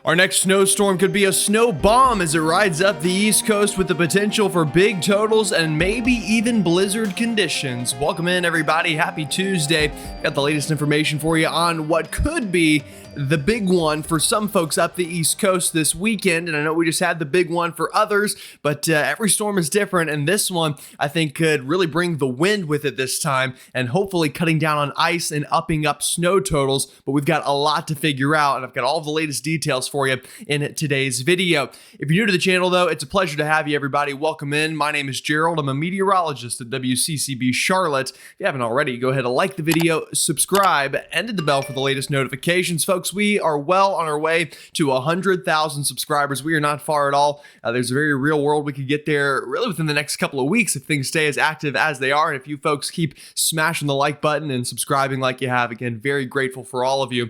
Our next snowstorm could be a snow bomb as it rides up the East Coast with the potential for big totals and maybe even blizzard conditions. Welcome in, everybody. Happy Tuesday. Got the latest information for you on what could be the big one for some folks up the East Coast this weekend. And I know we just had the big one for others, but every storm is different. And this one, I think, could really bring the wind with it this time and hopefully cutting down on ice and upping up snow totals. But we've got a lot to figure out, and I've got all the latest details for you in today's video. If you're new to the channel, though, it's a pleasure to have you, everybody. Welcome in. My name is Gerald. I'm a meteorologist at WCCB Charlotte. If you haven't already, go ahead and like the video, subscribe, and hit the bell for the latest notifications. Folks, we are well on our way to 100,000 subscribers. We are not far at all. There's a very real world we could get there really within the next couple of weeks if things stay as active as they are. And if you folks keep smashing the like button and subscribing like you have, again, very grateful for all of you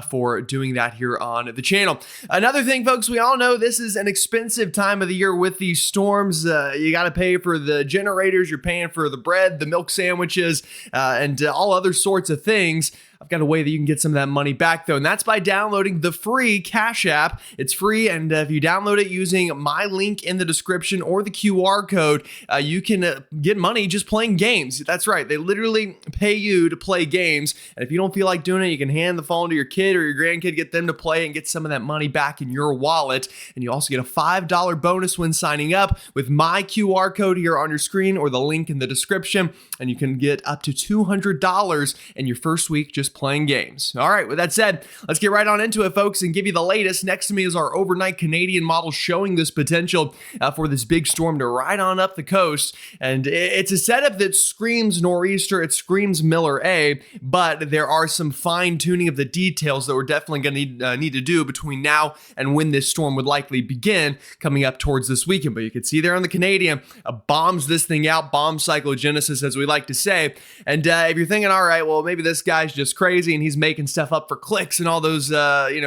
for doing that here on the channel. Another thing, folks, we all know this is an expensive time of the year with these storms. You got to pay for the generators, you're paying for the bread, the milk sandwiches, and all other sorts of things. I've got a way that you can get some of that money back, though, and that's by downloading the free Cash App. It's free, and if you download it using my link in the description or the QR code, you can get money just playing games. That's right. They literally pay you to play games, and if you don't feel like doing it, you can hand the phone to your kid or your grandkid, get them to play and get some of that money back in your wallet, and you also get a $5 bonus when signing up with my QR code here on your screen or the link in the description, and you can get up to $200 in your first week just playing games. All right, with that said, let's get right on into it, folks, and give you the latest. Next to me is our overnight Canadian model showing this potential for this big storm to ride on up the coast. And it's a setup that screams nor'easter, it screams Miller A, but there are some fine tuning of the details that we're definitely going to need to do between now and when this storm would likely begin coming up towards this weekend. But you can see there on the Canadian, bombs this thing out, bomb cyclogenesis, as we like to say. And if you're thinking, all right, well, maybe this guy's just crazy and he's making stuff up for clicks and all those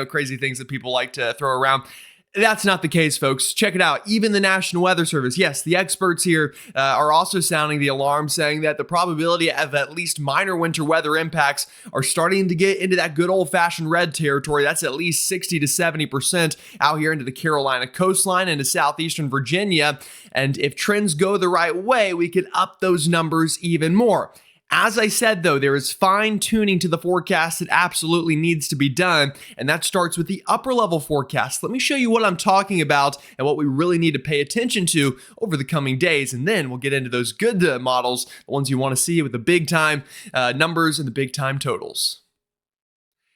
crazy things that people like to throw around. That's not the case, folks. Check it out. Even the National Weather Service, yes, the experts here are also sounding the alarm, saying that the probability of at least minor winter weather impacts are starting to get into that good old-fashioned red territory. That's at least 60 to 70% out here into the Carolina coastline, into southeastern Virginia. And if trends go the right way, we could up those numbers even more. As I said, though, there is fine tuning to the forecast that absolutely needs to be done, and that starts with the upper level forecast. Let me show you what I'm talking about and what we really need to pay attention to over the coming days, and then we'll get into those good models, the ones you want to see with the big time numbers and the big time totals.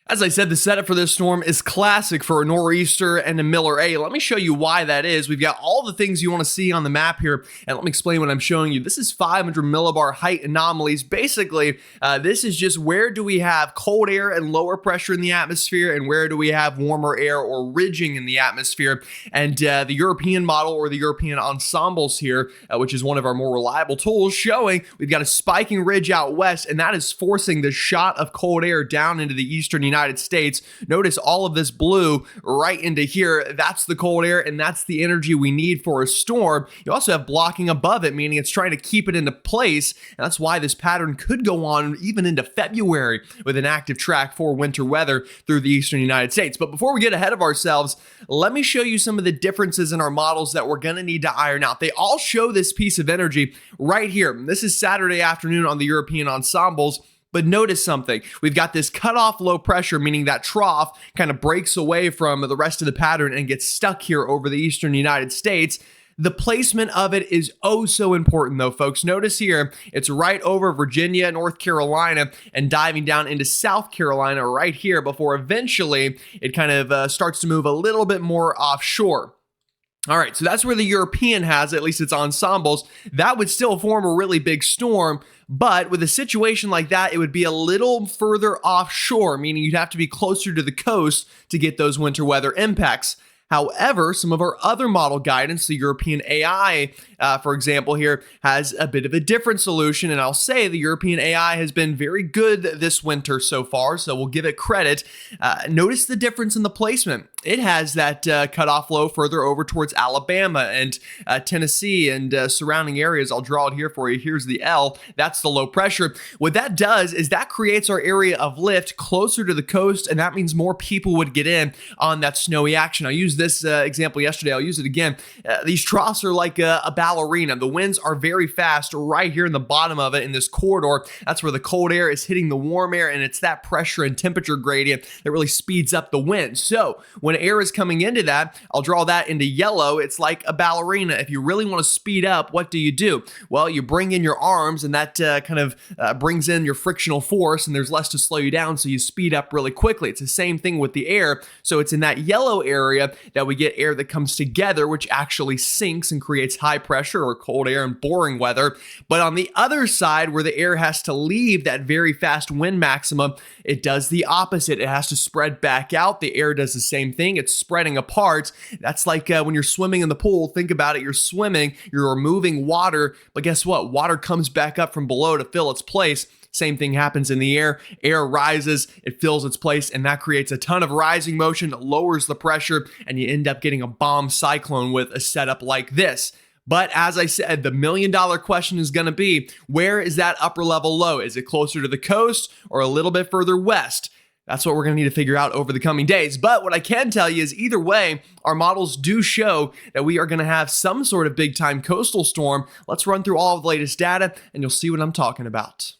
As I said, the setup for this storm is classic for a nor'easter and a Miller A. Let me show you why that is. We've got all the things you want to see on the map here, and let me explain what I'm showing you. This is 500 millibar height anomalies. Basically, this is just where do we have cold air and lower pressure in the atmosphere, and where do we have warmer air or ridging in the atmosphere. And the European model or the European ensembles here, which is one of our more reliable tools, showing we've got a spiking ridge out west, and that is forcing the shot of cold air down into the eastern United States. Notice all of this blue right into here. That's the cold air, and that's the energy we need for a storm. You also have blocking above it, meaning it's trying to keep it into place, and that's why this pattern could go on even into February with an active track for winter weather through the eastern United States. But before we get ahead of ourselves, let me show you some of the differences in our models that we're going to need to iron out. They all show this piece of energy right here. This is Saturday afternoon on the European ensembles. But notice something. We've got this cutoff low pressure, meaning that trough kind of breaks away from the rest of the pattern and gets stuck here over the eastern United States. The placement of it is oh so important, though, folks. Notice here, it's right over Virginia, North Carolina, and diving down into South Carolina right here before eventually it kind of starts to move a little bit more offshore. All right, so that's where the European has, at least its ensembles. That would still form a really big storm, but with a situation like that, it would be a little further offshore, meaning you'd have to be closer to the coast to get those winter weather impacts. However, some of our other model guidance, the European AI, for example, here has a bit of a different solution. And I'll say the European AI has been very good this winter so far, so we'll give it credit. Notice the difference in the placement. it has that cutoff low further over towards Alabama and Tennessee and surrounding areas. I'll draw it here for you. Here's the L. That's the low pressure. What that does is that creates our area of lift closer to the coast, and that means more people would get in on that snowy action. I used this example yesterday. I'll use it again. These troughs are like a ballerina. The winds are very fast right here in the bottom of it in this corridor. That's where the cold air is hitting the warm air, and it's that pressure and temperature gradient that really speeds up the wind. So when air is coming into that, I'll draw that into yellow. It's like a ballerina. If you really want to speed up, what do? Well, you bring in your arms, and that kind of brings in your frictional force, and there's less to slow you down, so you speed up really quickly. It's the same thing with the air. So it's in that yellow area that we get air that comes together, which actually sinks and creates high pressure or cold air and boring weather. But on the other side, where the air has to leave that very fast wind maximum, it does the opposite. It has to spread back out. The air does the same thing. It's spreading apart. That's like when you're swimming in the pool. Think about it. You're swimming, you're removing water, but guess what? Water comes back up from below to fill its place. Same thing happens in the air. Air rises, it fills its place, and that creates a ton of rising motion, lowers the pressure, and you end up getting a bomb cyclone with a setup like this. But as I said, the million-dollar question is going to be, where is that upper level low? Is it closer to the coast or a little bit further west? That's what we're going to need to figure out over the coming days. But what I can tell you is either way, our models do show that we are going to have some sort of big-time coastal storm. Let's run through all of the latest data, and you'll see what I'm talking about.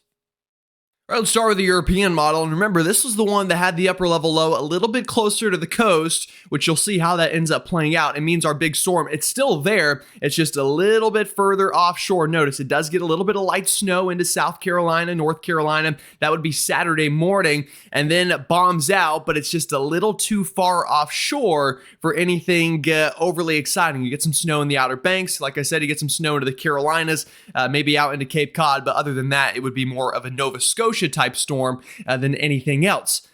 All right, let's start with the European model. And remember, this was the one that had the upper level low a little bit closer to the coast, which you'll see how that ends up playing out. It means our big storm, it's still there. It's just a little bit further offshore. Notice it does get a little bit of light snow into South Carolina, North Carolina. That would be Saturday morning, and then it bombs out, but it's just a little too far offshore for anything overly exciting. You get some snow in the Outer Banks. Like I said, you get some snow into the Carolinas, maybe out into Cape Cod, but other than that, it would be more of a Nova Scotia type storm than anything else.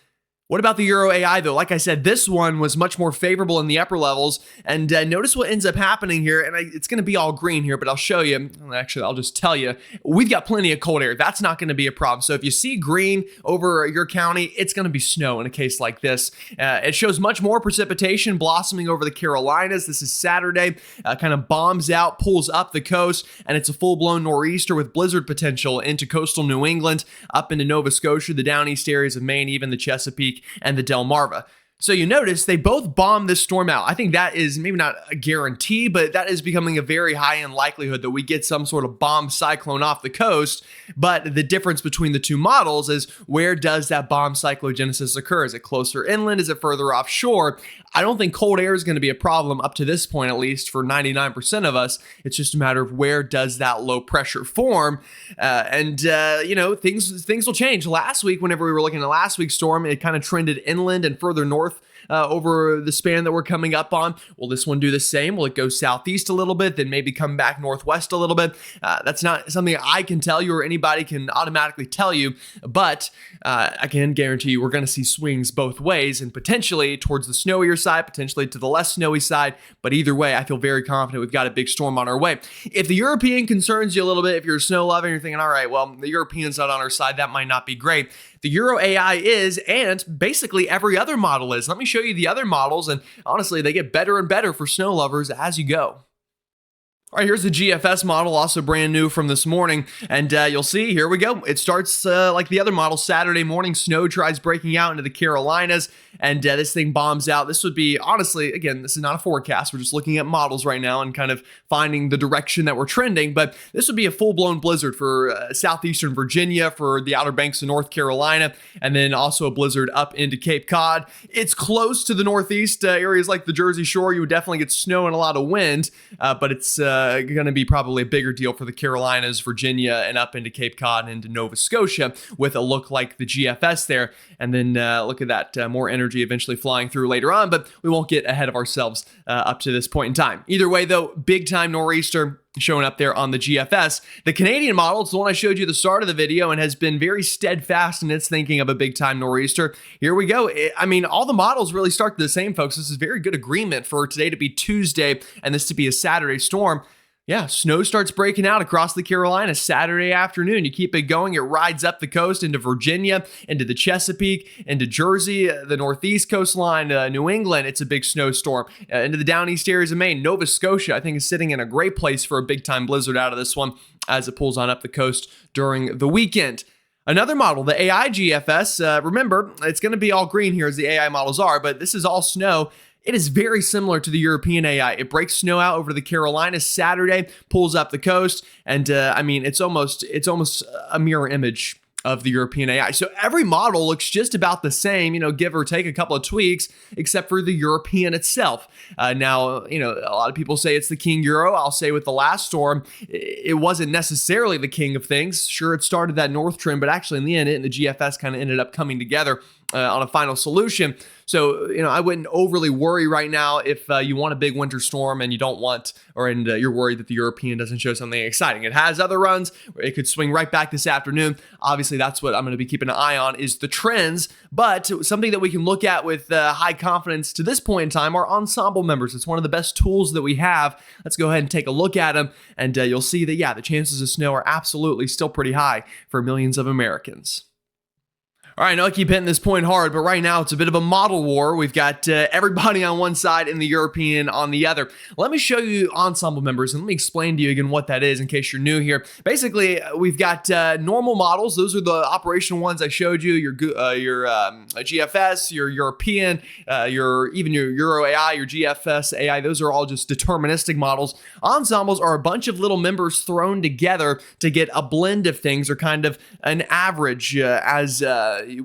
What about the Euro AI though? Like I said, this one was much more favorable in the upper levels, and notice what ends up happening here, and it's going to be all green here, but I'll show you. Actually, I'll just tell you, we've got plenty of cold air. That's not going to be a problem. So if you see green over your county, it's going to be snow in a case like this. It shows much more precipitation blossoming over the Carolinas. This is Saturday, kind of bombs out, pulls up the coast, and it's a full-blown nor'easter with blizzard potential into coastal New England, up into Nova Scotia, the down east areas of Maine, even the Chesapeake and the Delmarva. So you notice they both bombed this storm out. I think that is maybe not a guarantee, but that is becoming a very high in likelihood that we get some sort of bomb cyclone off the coast. But the difference between the two models is, where does that bomb cyclogenesis occur? Is it closer inland? Is it further offshore? I don't think cold air is going to be a problem up to this point, at least for 99% of us. It's just a matter of where does that low pressure form. You know, things will change. Last week, whenever we were looking at last week's storm, it kind of trended inland and further north over the span that we're coming up on. Will this one do the same? Will it go southeast a little bit, then maybe come back northwest a little bit? That's not something I can tell you or anybody can automatically tell you, but I can guarantee you we're going to see swings both ways, and potentially towards the snowier side, potentially to the less snowy side. But either way, I feel very confident we've got a big storm on our way. If the European concerns you a little bit, if you're a snow lover and you're thinking, all right, well, the European's not on our side, that might not be great. The Euro AI is, and basically every other model is. Let me show you the other models, and honestly, they get better and better for snow lovers as you go. All right, here's the GFS model, also brand new from this morning, and you'll see, here we go. It starts like the other model, Saturday morning, snow tries breaking out into the Carolinas, and this thing bombs out. This would be, honestly, again, this is not a forecast. We're just looking at models right now and kind of finding the direction that we're trending, but this would be a full-blown blizzard for southeastern Virginia, for the Outer Banks of North Carolina, and then also a blizzard up into Cape Cod. It's close to the northeast areas like the Jersey Shore. You would definitely get snow and a lot of wind, but it's going to be probably a bigger deal for the Carolinas, Virginia, and up into Cape Cod and into Nova Scotia with a look like the GFS there. And then look at that, more energy eventually flying through later on, but we won't get ahead of ourselves up to this point in time. Either way, though, big time nor'easter showing up there on the GFS. The Canadian model, it's the one I showed you at the start of the video and has been very steadfast in its thinking of a big time nor'easter. Here we go. I mean, all the models really start the same, folks. This is very good agreement for today to be Tuesday and this to be a Saturday storm. Yeah, snow starts breaking out across the Carolinas Saturday afternoon. You keep it going, it rides up the coast into Virginia, into the Chesapeake, into Jersey, the northeast coastline, New England. It's a big snowstorm. Into the down east areas of Maine. Nova Scotia, I think, is sitting in a great place for a big time blizzard out of this one as it pulls on up the coast during the weekend. Another model, the AI GFS, remember, it's going to be all green here as the AI models are, but this is all snow. It is very similar to the European AI. It breaks snow out over the Carolinas Saturday, pulls up the coast, and it's almost a mirror image of the European AI. So every model looks just about the same, give or take a couple of tweaks, except for the European itself. Now, a lot of people say it's the King Euro. I'll say with the last storm, it wasn't necessarily the king of things. Sure, it started that north trend, but actually in the end, it and the GFS kind of ended up coming together on a final solution. So, I wouldn't overly worry right now if you want a big winter storm and you don't want, you're worried that the European doesn't show something exciting. It has other runs where it could swing right back this afternoon. Obviously, that's what I'm going to be keeping an eye on is the trends, but something that we can look at with high confidence to this point in time are ensemble members. It's one of the best tools that we have. Let's go ahead and take a look at them, and you'll see that, the chances of snow are absolutely still pretty high for millions of Americans. All right, I know I keep hitting this point hard, but right now it's a bit of a model war. We've got everybody on one side and the European on the other. Let me show you ensemble members, and let me explain to you again what that is in case you're new here. Basically, we've got normal models. Those are the operational ones I showed you, your GFS, your European, your Euro AI, your GFS AI. Those are all just deterministic models. Ensembles are a bunch of little members thrown together to get a blend of things, or kind of an average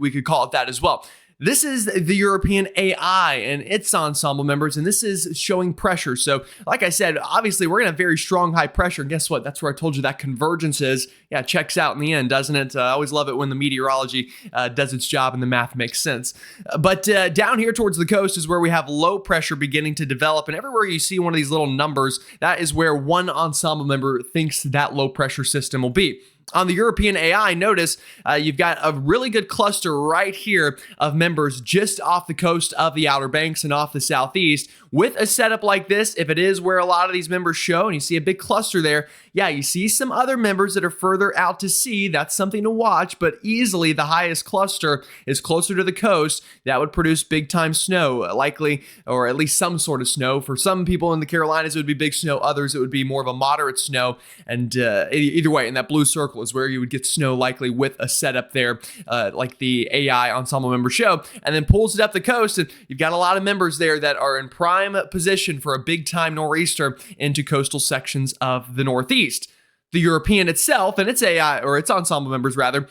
we could call it that as well. This is the European AI and its ensemble members, and this is showing pressure. So like I said, obviously we're going to have very strong high pressure. And guess what? That's where I told you that convergence is. Yeah, it checks out in the end, doesn't it? I always love it when the meteorology does its job and the math makes sense. But down here towards the coast is where we have low pressure beginning to develop. And everywhere you see one of these little numbers, that is where one ensemble member thinks that low pressure system will be. On the European AI, notice you've got a really good cluster right here of members just off the coast of the Outer Banks and off the southeast. With a setup like this, if it is where a lot of these members show and you see a big cluster there, yeah, you see some other members that are further out to sea. That's something to watch, but easily the highest cluster is closer to the coast. That would produce big time snow, likely, or at least some sort of snow. For some people in the Carolinas, it would be big snow. Others, it would be more of a moderate snow. And either way, in that blue circle is where you would get snow likely with a setup there, like the AI ensemble member show, and then pulls it up the coast. And you've got a lot of members there that are in prime position for a big time nor'easter into coastal sections of the Northeast. The European itself and its AI, or its ensemble members rather,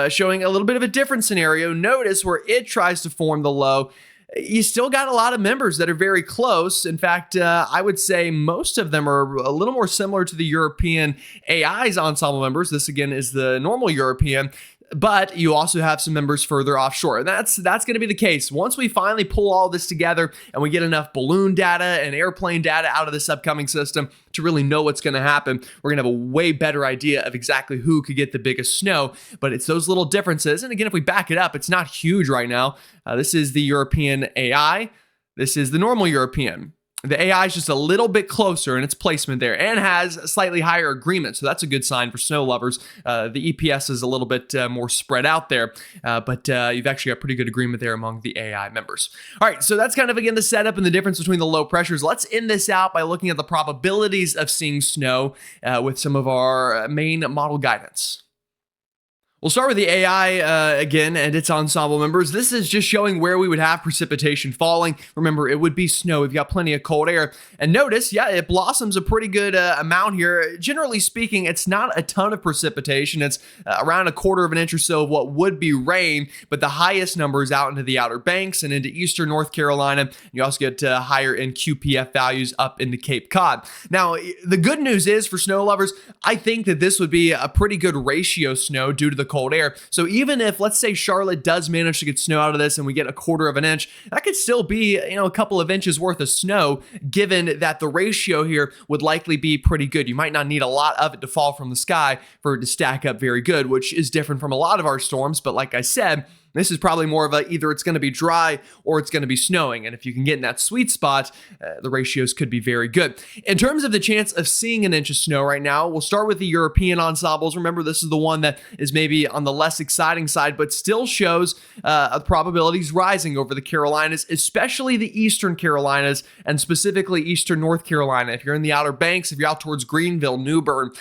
showing a little bit of a different scenario. Notice where it tries to form the low. You still got a lot of members that are very close. In fact, I would say most of them are a little more similar to the European AI's ensemble members. This, again, is the normal European. But you also have some members further offshore. And that's going to be the case. Once we finally pull all this together and we get enough balloon data and airplane data out of this upcoming system to really know what's going to happen, we're going to have a way better idea of exactly who could get the biggest snow. But it's those little differences. And again, if we back it up, it's not huge right now. This is the European AI. This is the normal European. The AI is just a little bit closer in its placement there and has a slightly higher agreement. So that's a good sign for snow lovers. The EPS is a little bit more spread out there, but you've actually got pretty good agreement there among the AI members. All right, so that's kind of, again, the setup and the difference between the low pressures. Let's end this out by looking at the probabilities of seeing snow with some of our main model guidance. We'll start with the AI again and its ensemble members. This is just showing where we would have precipitation falling. Remember, it would be snow. We've got plenty of cold air. And notice, yeah, it blossoms a pretty good amount here. Generally speaking, it's not a ton of precipitation. It's around 1/4 of an inch or so of what would be rain, but the highest number is out into the Outer Banks and into eastern North Carolina. You also get higher in QPF values up into Cape Cod. Now, the good news is for snow lovers, I think that this would be a pretty good ratio snow due to the cold air. So even if, let's say, Charlotte does manage to get snow out of this and we get 1/4 of an inch, that could still be, a couple of inches worth of snow, given that the ratio here would likely be pretty good. You might not need a lot of it to fall from the sky for it to stack up very good, which is different from a lot of our storms. But like I said, This is probably more of a either it's going to be dry or it's going to be snowing. And if you can get in that sweet spot, the ratios could be very good. In terms of the chance of seeing an inch of snow right now, we'll start with the European ensembles. Remember, this is the one that is maybe on the less exciting side, but still shows probabilities rising over the Carolinas, especially the eastern Carolinas and specifically eastern North Carolina. If you're in the Outer Banks, if you're out towards Greenville, New Bern,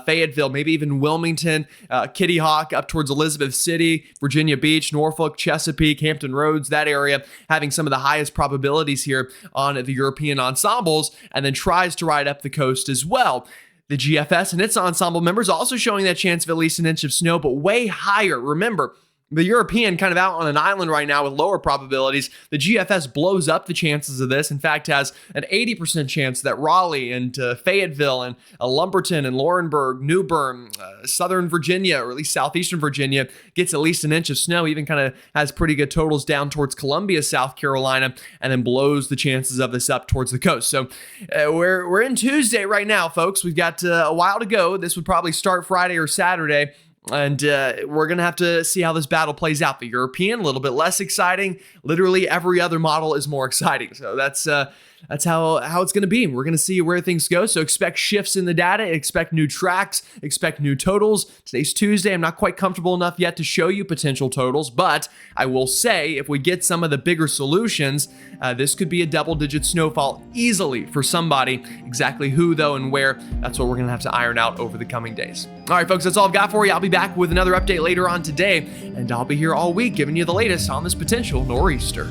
Fayetteville, maybe even Wilmington, Kitty Hawk, up towards Elizabeth City, Virginia Beach, Norfolk, Chesapeake, Hampton Roads, that area having some of the highest probabilities here on the European ensembles, and then tries to ride up the coast as well. The GFS and its ensemble members also showing that chance of at least an inch of snow, but way higher. Remember, the European kind of out on an island right now with lower probabilities. The GFS blows up the chances of this. In fact, has an 80% chance that Raleigh and Fayetteville and Lumberton and Laurinburg, New Bern, Southern Virginia, or at least Southeastern Virginia, gets at least an inch of snow. Even kind of has pretty good totals down towards Columbia, South Carolina, and then blows the chances of this up towards the coast. So we're in Tuesday right now, folks. We've got a while to go. This would probably start Friday or Saturday. And we're going to have to see how this battle plays out. The European, a little bit less exciting. Literally every other model is more exciting. So that's how it's going to be. We're going to see where things go. So expect shifts in the data, expect new tracks, expect new totals. Today's Tuesday. I'm not quite comfortable enough yet to show you potential totals, but I will say if we get some of the bigger solutions, this could be a double-digit snowfall easily for somebody. Exactly who, though, and where, that's what we're going to have to iron out over the coming days. All right, folks, that's all I've got for you. I'll be back with another update later on today, and I'll be here all week giving you the latest on this potential nor'easter.